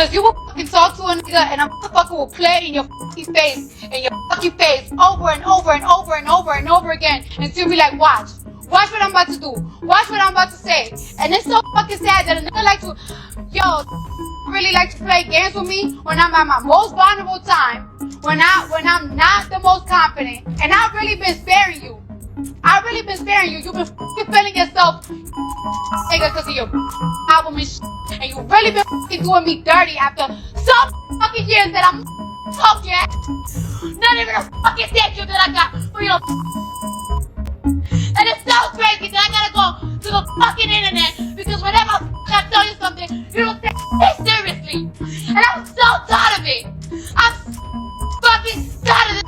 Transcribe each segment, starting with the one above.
Cause you will fucking talk to a nigga and a motherfucker will play in your fucking face over and over and over and over and over again until you be like, watch what I'm about to do, watch what I'm about to say. And it's so fucking sad that a nigga like to, really like to play games with me when I'm at my most vulnerable time, when I'm not the most confident, and I've really been sparing you. You've been fucking feeling yourself, nigga, because of your album and shit. And you really been fucking doing me dirty after some fucking years that I'm talked your ass. Not even a fucking thank you that I got for your. And it's so crazy that I gotta go to the fucking internet because whenever I tell you something, you don't take it seriously. And I'm so tired of it. I'm fucking tired of this.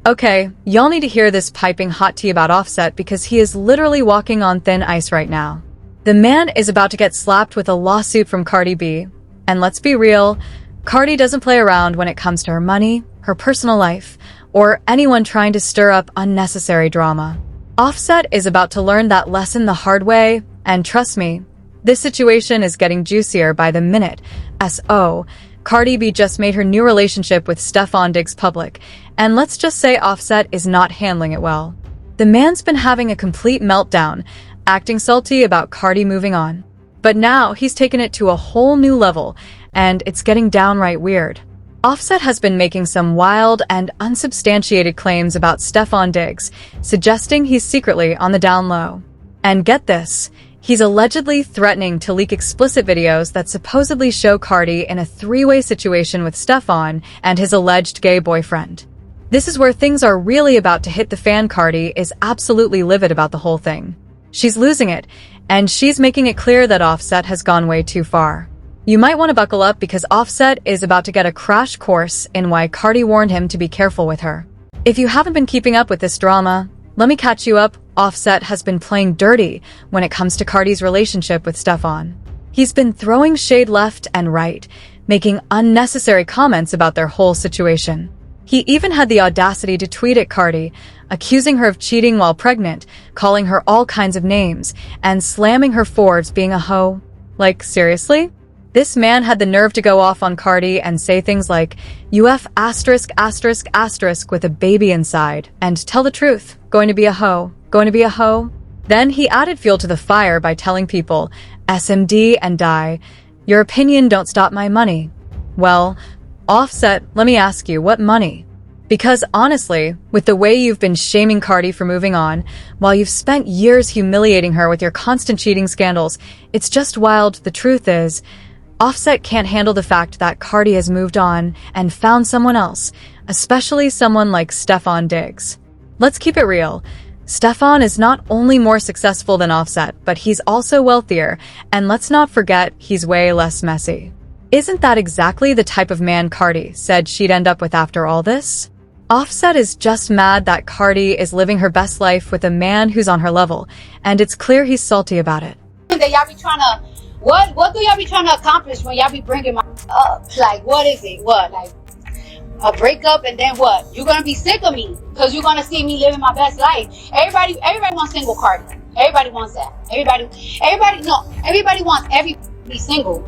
Okay, y'all need to hear this piping hot tea about Offset because he is literally walking on thin ice right now. The man is about to get slapped with a lawsuit from Cardi B. And let's be real, Cardi doesn't play around when it comes to her money, her personal life, or anyone trying to stir up unnecessary drama. Offset is about to learn that lesson the hard way, and trust me, this situation is getting juicier by the minute. S.O. Cardi B just made her new relationship with Stefon Diggs public, and let's just say Offset is not handling it well. The man's been having a complete meltdown, acting salty about Cardi moving on. But now he's taken it to a whole new level, and it's getting downright weird. Offset has been making some wild and unsubstantiated claims about Stefon Diggs, suggesting he's secretly on the down low. And get this, he's allegedly threatening to leak explicit videos that supposedly show Cardi in a three-way situation with Stefon and his alleged gay boyfriend. This is where things are really about to hit the fan. Cardi is absolutely livid about the whole thing. She's losing it, and she's making it clear that Offset has gone way too far. You might want to buckle up because Offset is about to get a crash course in why Cardi warned him to be careful with her. If you haven't been keeping up with this drama, let me catch you up. Offset has been playing dirty when it comes to Cardi's relationship with Stefon. He's been throwing shade left and right, making unnecessary comments about their whole situation. He even had the audacity to tweet at Cardi, accusing her of cheating while pregnant, calling her all kinds of names, and slamming her for being a hoe. Like, seriously? This man had the nerve to go off on Cardi and say things like, "UF asterisk asterisk asterisk with a baby inside," and tell the truth, going to be a hoe. Then he added fuel to the fire by telling people, SMD and die, your opinion don't stop my money. Well, Offset, let me ask you, what money? Because honestly, with the way you've been shaming Cardi for moving on, while you've spent years humiliating her with your constant cheating scandals, it's just wild. The truth is, Offset can't handle the fact that Cardi has moved on and found someone else, especially someone like Stefon Diggs. Let's keep it real. Stefon is not only more successful than Offset, but he's also wealthier, and let's not forget he's way less messy. Isn't that exactly the type of man Cardi said she'd end up with after all this? Offset is just mad that Cardi is living her best life with a man who's on her level, and it's clear he's salty about it. That y'all be trying to, what do y'all be trying to accomplish when y'all be bringing my up? Like, what is it? What, like a breakup, and then what? You're gonna be sick of me because you're gonna see me living my best life. Everybody wants single Cardi. Everybody wants that. Everybody wants everybody to be single.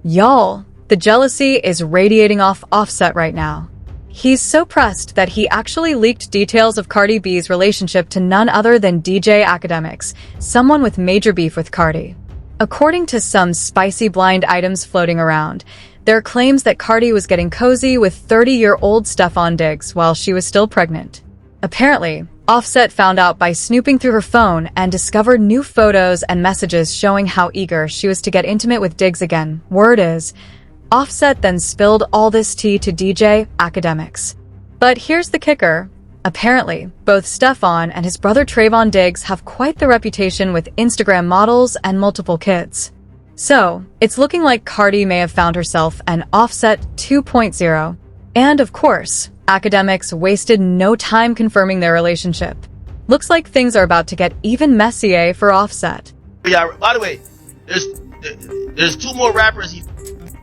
Y'all, the jealousy is radiating off Offset right now. He's so pressed that he actually leaked details of Cardi B's relationship to none other than DJ Academics, someone with major beef with Cardi. According to some spicy blind items floating around, there are claims that Cardi was getting cozy with 30-year-old Stefon Diggs while she was still pregnant. Apparently, Offset found out by snooping through her phone and discovered new photos and messages showing how eager she was to get intimate with Diggs again. Word is, Offset then spilled all this tea to DJ Academics. But here's the kicker. Apparently, both Stefon and his brother Trayvon Diggs have quite the reputation with Instagram models and multiple kids. So, it's looking like Cardi may have found herself an Offset 2.0. And of course, Academics wasted no time confirming their relationship. Looks like things are about to get even messier for Offset. Yeah, by the way, there's two more rappers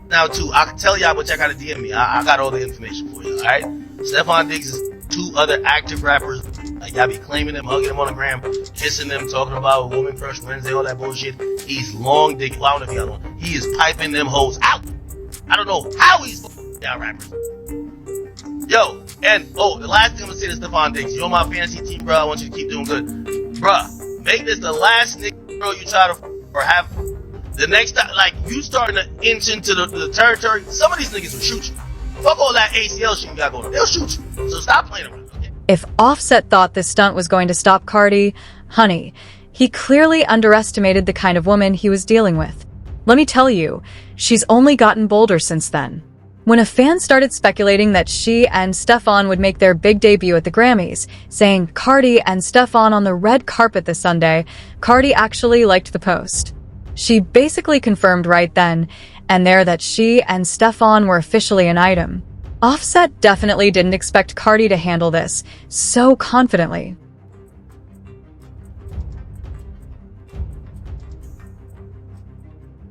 now too. I can tell y'all, but y'all gotta DM me. I got all the information for you, alright? Stefon Diggs is two other active rappers. Y'all be claiming them, hugging them on the gram. kissing them, talking about Woman Crush Wednesday, all that bullshit. He's long dick. Well, I don't know if he got one. He is piping them hoes out. I don't know how he's down rappers. Yo, and the last thing I'm gonna say to Stefon Diggs, you're on my fantasy team, bro. I want you to keep doing good, bruh. Make this the last nigga, bro, you try to or have the next time, like you starting to inch into the territory. Some of these niggas will shoot you. Fuck all that ACL shit you got going on. They'll shoot you. So stop playing around. Okay? If Offset thought this stunt was going to stop Cardi, honey, he clearly underestimated the kind of woman he was dealing with. Let me tell you, she's only gotten bolder since then. When a fan started speculating that she and Stefon would make their big debut at the Grammys, saying Cardi and Stefon on the red carpet this Sunday, Cardi actually liked the post. She basically confirmed right then and there that she and Stefon were officially an item. Offset definitely didn't expect Cardi to handle this so confidently.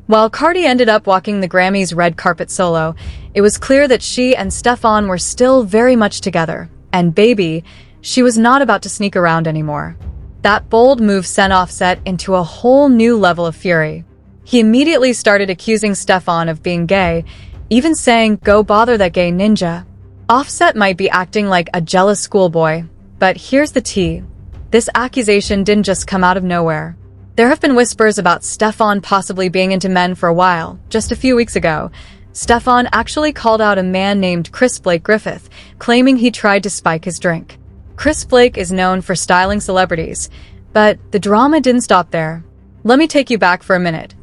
While Cardi ended up walking the Grammys red carpet solo, it was clear that she and Stefon were still very much together. And baby, she was not about to sneak around anymore. That bold move sent Offset into a whole new level of fury. He immediately started accusing Stefon of being gay, even saying, "Go bother that gay ninja." Offset might be acting like a jealous schoolboy, but here's the tea. This accusation didn't just come out of nowhere. There have been whispers about Stefon possibly being into men for a while. Just a few weeks ago, Stefon actually called out a man named Chris Blake Griffith, claiming he tried to spike his drink. Chris Blake is known for styling celebrities, but the drama didn't stop there. Let me take you back for a minute.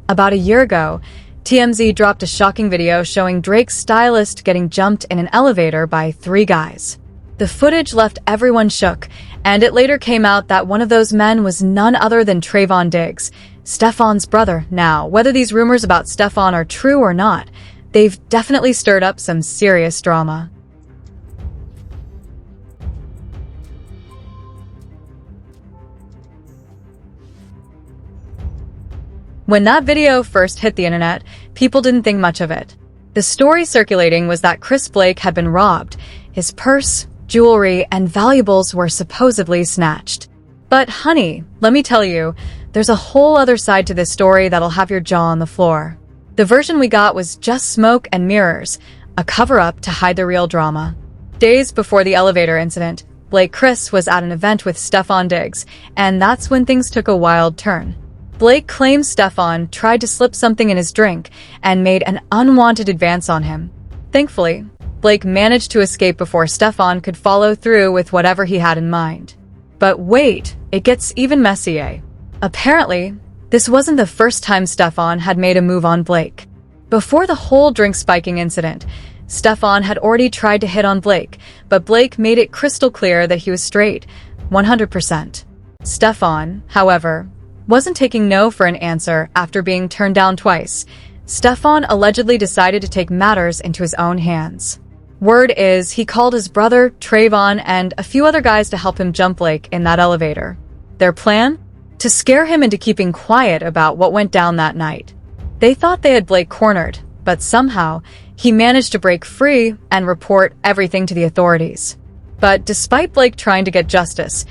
About a year ago, TMZ dropped a shocking video showing Drake's stylist getting jumped in an elevator by 3 guys. The footage left everyone shook, and it later came out that one of those men was none other than Trayvon Diggs, Stefon's brother. Now, whether these rumors about Stefon are true or not, they've definitely stirred up some serious drama. When that video first hit the internet, people didn't think much of it. The story circulating was that Chris Blake had been robbed. His purse, jewelry, and valuables were supposedly snatched. But honey, let me tell you, there's a whole other side to this story that'll have your jaw on the floor. The version we got was just smoke and mirrors, a cover-up to hide the real drama. Days before the elevator incident, Blake Chris was at an event with Stefon Diggs, and that's when things took a wild turn. Blake claims Stefon tried to slip something in his drink and made an unwanted advance on him. Thankfully, Blake managed to escape before Stefon could follow through with whatever he had in mind. But wait, it gets even messier. Apparently, this wasn't the first time Stefon had made a move on Blake. Before the whole drink spiking incident, Stefon had already tried to hit on Blake, but Blake made it crystal clear that he was straight, 100%. Stefon, however, wasn't taking no for an answer after being turned down twice. Stefon allegedly decided to take matters into his own hands. Word is he called his brother, Trayvon, and a few other guys to help him jump Blake in that elevator. Their plan? To scare him into keeping quiet about what went down that night. They thought they had Blake cornered, but somehow he managed to break free and report everything to the authorities. But despite Blake trying to get justice,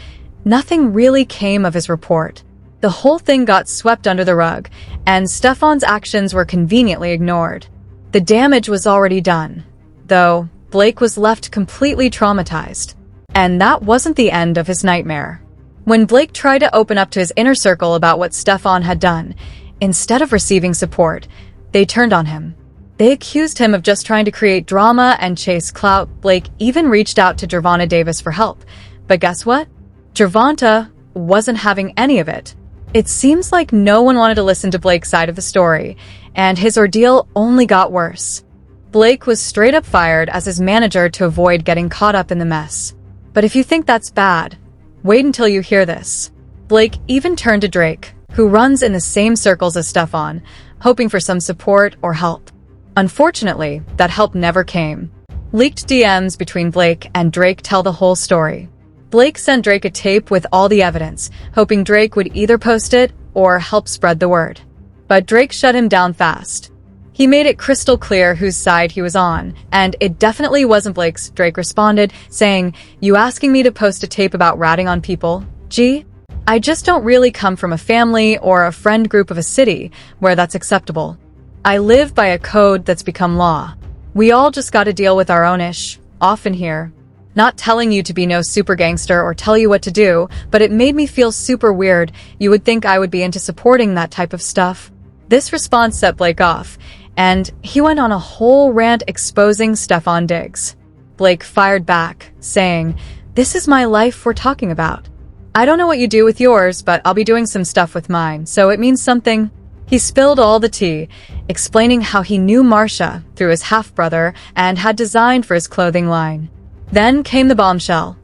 nothing really came of his report. The whole thing got swept under the rug, and Stefon's actions were conveniently ignored. The damage was already done, though Blake was left completely traumatized. And that wasn't the end of his nightmare. When Blake tried to open up to his inner circle about what Stefon had done, instead of receiving support, they turned on him. They accused him of just trying to create drama and chase clout. Blake even reached out to Gervonta Davis for help. But guess what? Gervonta wasn't having any of it. It seems like no one wanted to listen to Blake's side of the story, and his ordeal only got worse. Blake was straight up fired as his manager to avoid getting caught up in the mess. But if you think that's bad, wait until you hear this. Blake even turned to Drake, who runs in the same circles as Stefon, hoping for some support or help. Unfortunately, that help never came. Leaked DMs between Blake and Drake tell the whole story. Blake sent Drake a tape with all the evidence, hoping Drake would either post it or help spread the word. But Drake shut him down fast. He made it crystal clear whose side he was on, and it definitely wasn't Blake's. Drake responded, saying, "You asking me to post a tape about ratting on people? Gee, I just don't really come from a family or a friend group of a city where that's acceptable. I live by a code that's become law. We all just gotta deal with our own ish, often here. Not telling you to be no super gangster or tell you what to do, but it made me feel super weird. You would think I would be into supporting that type of stuff. This response set Blake off, and he went on a whole rant exposing Stefon Diggs. Blake fired back, saying, "This is my life we're talking about. I don't know what you do with yours, but I'll be doing some stuff with mine, so it means something." He spilled all the tea, explaining how he knew Marsha through his half-brother and had designed for his clothing line. Then came the bombshell.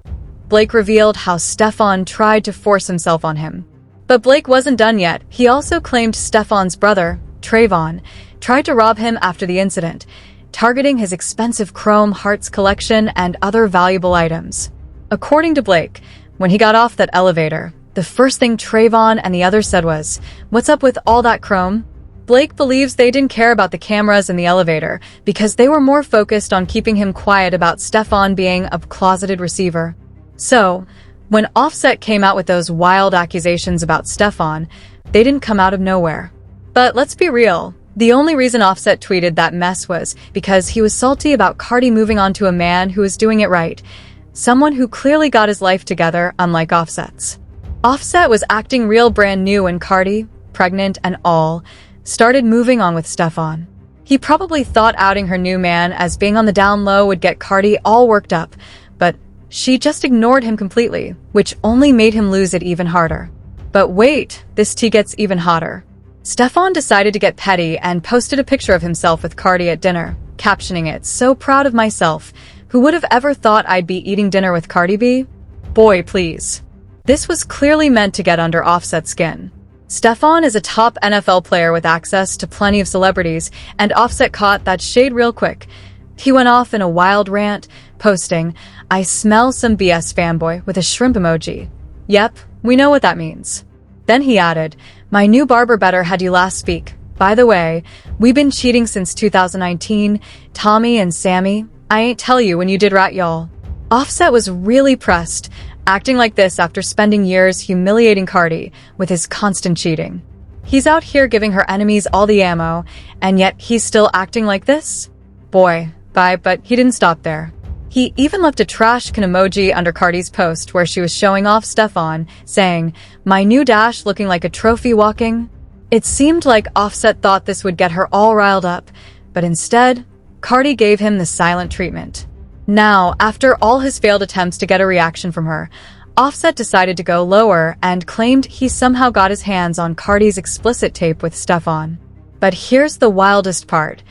Blake revealed how Stefon tried to force himself on him. But Blake wasn't done yet. He also claimed Stefon's brother, Trayvon, tried to rob him after the incident, targeting his expensive chrome hearts collection and other valuable items. According to Blake, when he got off that elevator, the first thing Trayvon and the others said was, "What's up with all that chrome?" Blake believes they didn't care about the cameras in the elevator because they were more focused on keeping him quiet about Stefon being a closeted receiver. So, when Offset came out with those wild accusations about Stefon, they didn't come out of nowhere. But let's be real, the only reason Offset tweeted that mess was because he was salty about Cardi moving on to a man who was doing it right, someone who clearly got his life together, unlike Offset's. Offset was acting real brand new when Cardi, pregnant and all, started moving on with Stefon. He probably thought outing her new man as being on the down low would get Cardi all worked up, but she just ignored him completely, which only made him lose it even harder. But wait, this tea gets even hotter. Stefon decided to get petty and posted a picture of himself with Cardi at dinner, captioning it, "So proud of myself. Who would have ever thought I'd be eating dinner with Cardi B? Boy, please." This was clearly meant to get under Offset's skin. Stefon is a top NFL player with access to plenty of celebrities, and Offset caught that shade real quick. He went off in a wild rant, posting, "I smell some BS fanboy," with a shrimp emoji. Yep, we know what that means. Then he added, "My new barber better had you last speak. By the way, we've been cheating since 2019, Tommy and Sammy. I ain't tell you when you did rat y'all." Offset was really pressed, acting like this after spending years humiliating Cardi with his constant cheating. He's out here giving her enemies all the ammo, and yet he's still acting like this? Boy, bye, but he didn't stop there. He even left a trash can emoji under Cardi's post where she was showing off Stefon, saying, "My new dash looking like a trophy walking." It seemed like Offset thought this would get her all riled up, but instead, Cardi gave him the silent treatment. Now, after all his failed attempts to get a reaction from her, Offset decided to go lower and claimed he somehow got his hands on Cardi's explicit tape with Stefon. But here's the wildest part.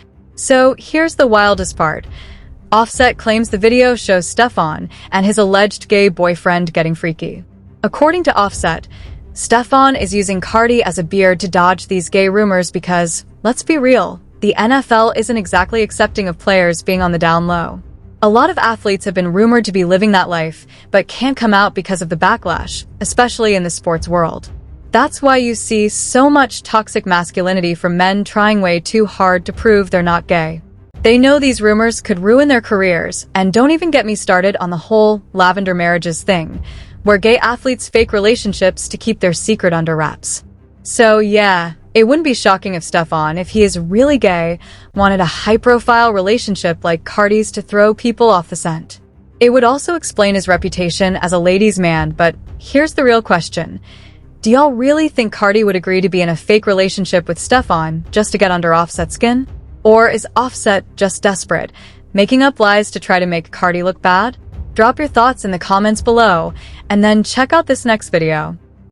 Offset claims the video shows Stefon and his alleged gay boyfriend getting freaky. According to Offset, Stefon is using Cardi as a beard to dodge these gay rumors because, let's be real, the NFL isn't exactly accepting of players being on the down low. A lot of athletes have been rumored to be living that life, but can't come out because of the backlash, especially in the sports world. That's why you see so much toxic masculinity from men trying way too hard to prove they're not gay. They know these rumors could ruin their careers, and don't even get me started on the whole lavender marriages thing, where gay athletes fake relationships to keep their secret under wraps. So yeah, it wouldn't be shocking if Stefon, if he is really gay, wanted a high-profile relationship like Cardi's to throw people off the scent. It would also explain his reputation as a ladies' man, but here's the real question. Do y'all really think Cardi would agree to be in a fake relationship with Stefon just to get under Offset's skin? Or is Offset just desperate, making up lies to try to make Cardi look bad? Drop your thoughts in the comments below, and then check out this next video.